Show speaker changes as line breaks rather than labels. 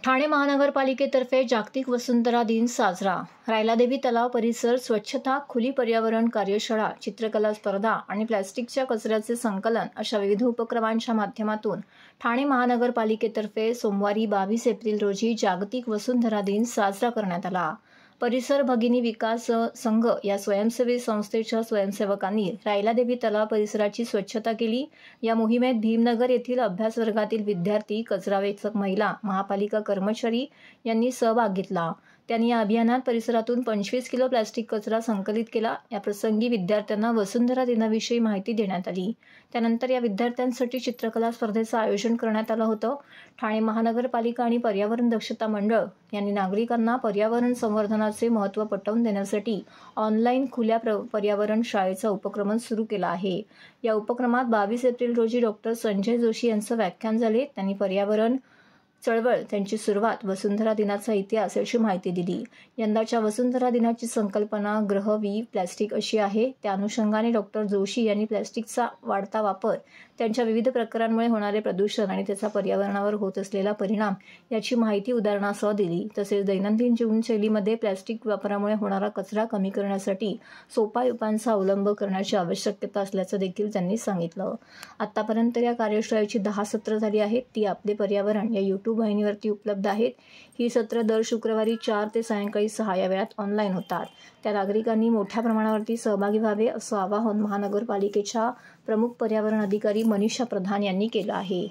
ठाणे महानगरपालिकेतर्फे जागतिक वसुंधरा दिन साजरा। रायलादेवी तलाव परिसर स्वच्छता, खुली पर्यावरण कार्यशाळा, चित्रकला स्पर्धा आणि प्लास्टिकच्या कचऱ्याचे संकलन अशा विविध उपक्रमांच्या माध्यमातून ठाणे महानगरपालिकेतर्फे सोमवारी 22 एप्रिल रोजी जागतिक वसुंधरा दिन साजरा करण्यात आला। परिसर भगिनी विकास संघ या स्वयंसेवी संस्थेच्या स्वयंसेवकांनी रायलादेवी तलाव परिसराची स्वच्छता केली। या मोहिमेत भीमनगर येथील अभ्यास वर्गातील विद्यार्थी, कचरा वेचक महिला, महापालिका कर्मचारी यांनी सहभाग घेतला। त्यांनी या अभियानात परिसरातून 25 किलो प्लास्टिक कचरा संकलित केला। या प्रसंगी विद्यार्थ्यांना वसुंधरा दिनाविषयी माहिती देण्यात आली। त्यानंतर या विद्यार्थ्यांसाठी चित्रकला स्पर्धेचं आयोजन करण्यात आलं होतं। ठाणे महानगरपालिका आणि पर्यावरण दक्षता मंडळ यांनी नागरिकांना पर्यावरण संवर्धनाचे महत्त्व पटवून देण्यासाठी ऑनलाईन खुल्या पर्यावरण शाळेचा उपक्रम सुरू केला आहे। या उपक्रमात 22 एप्रिल रोजी डॉक्टर संजय जोशी यांचं व्याख्यान झाले। त्यांनी पर्यावरण चळवळ, त्यांची सुरुवात, वसुंधरा दिनाचा इतिहास याची माहिती दिली। यंदाच्या वसुंधरा दिनाची संकल्पना ग्रह वी प्लास्टिक अशी आहे। त्या अनुषंगाने डॉक्टर जोशी यांनी प्लास्टिकचा वाढता वापर, त्यांच्या विविध प्रकारांमुळे होणारे प्रदूषण आणि त्याचा पर्यावरणावर होत असलेला परिणाम याची माहिती उदाहरणासह दिली। तसेच दैनंदिन जीवनशैलीमध्ये प्लास्टिक वापरामुळे होणारा कचरा कमी करण्यासाठी सोपा उपायांचा अवलंब करण्याची आवश्यकता असल्याचं देखील त्यांनी सांगितलं। आतापर्यंत या कार्यशाळेची 10 सत्र झाली आहेत। ती आपले पर्यावरण या YouTube वाहिनीवरती उपलब्ध आहेत। ही सत्र दर शुक्रवारी 4 ते सायंकाळी 6 या वेळात ऑनलाईन होतात। त्या नागरिकांनी मोठ्या प्रमाणावरती सहभागी व्हावे असं आवाहन महानगरपालिकेच्या प्रमुख पर्यावरण अधिकारी मनीषा प्रधान यांनी केलं आहे।